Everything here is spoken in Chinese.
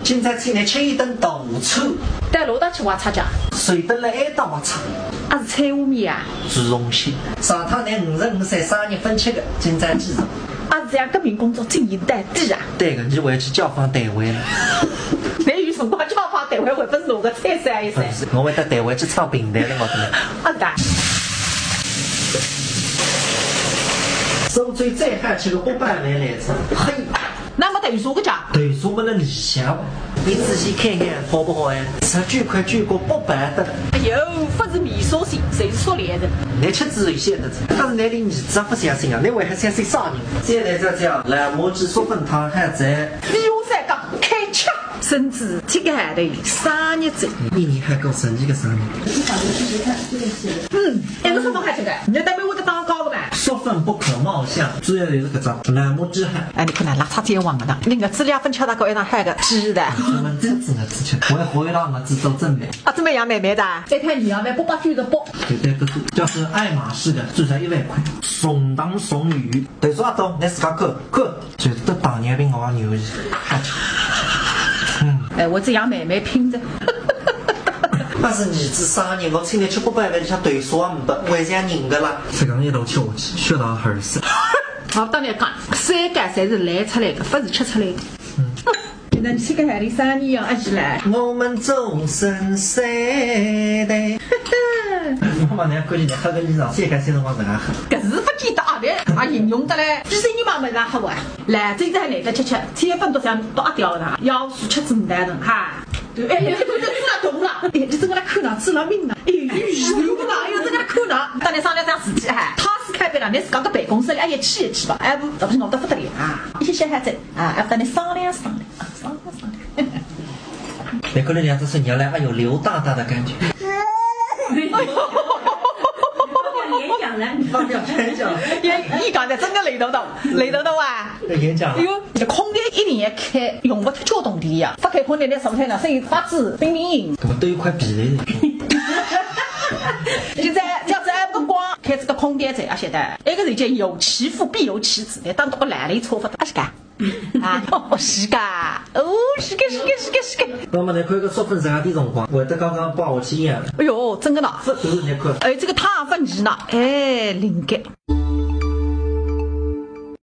今朝请你吃一顿大餐，带老大去挖差价，谁等来挨打挖差？还是菜乌米啊？猪肉馅，上趟拿55岁生日分吃的，今朝鸡肉。还是这样革命工作真有带底啊！对个，你回去叫放单位了。你有辰光叫放单位会分哪个菜色一噻？我会到单位去唱平台了，我跟你。啊是的。收最最好吃个800万来着，嘿。那么等于说个价？对说我们理想，你仔细看看好不好呀？吃巨快巨过800的。哎呦，不是米说心，谁说来的？你吃自由些的，但是那里儿子不相信啊，那位还相信啥人？现在这叫蓝魔鸡说粉汤还在。比我三讲开枪，甚至这个还得3日走。你还够神奇个生日？一个什么还这个？你单位我得当高的呗。说粉不可貌相，主要就是个张蓝魔鸡汉。哎，你看那拉差结网的，那个质量分吃那个一张还有个鸡的。我们这次我只吃，我回让我只做正美。啊，这么样妹妹的？这摊你要买890的包。对对不对？就是爱马仕的，最少100块。送当送鱼，对说阿东，你自家看，觉得当年比我牛一。哎，我这样妹妹拼着。但是儿子生日，我请你吃800万，你想对说500，为啥人个啦？这个一路吃下去，学到耳屎。好，当然讲，三个才是来出来的，不是吃出来的。现在你去个海里3年啊，起来。我们终身谁的？我妈娘估计你喝个衣裳，先看先生往哪喝。搿是不记得啊的，啊形容的嘞。几岁你妈没啥喝完？来，这在哪个吃？天分都想多掉的，要是吃真的人哈。对，哎呀，这个吃了懂了，哎，你这个来看了，吃了命了，哎，有了，哎呦，这个来看了。当然商量这样事体哈，他是开班了，你自家个办公室里哎一起吧，哎不，这不是闹得不得了啊！一些小孩子啊，要跟你商量商量啊，商量。别个人家这是原来还有刘大大的感觉。演讲了，发表演讲，你刚才真的雷豆豆啊！演讲。哎呦，这空调一年一开，用不交通电呀，不开空调那什么菜呢？生意发紫冰冰硬。怎么都有块皮的？现在只要是按不光开这个空调在，而且的那个人叫有其父必有其子的，当这个烂泥搓发的，是噶？啊，是噶，是个。那么你看个说粉啥的辰光，会得刚刚把我去演了。哎呦，真的呢。这都是你看。哎，这个汤粉鱼呢，哎，灵感。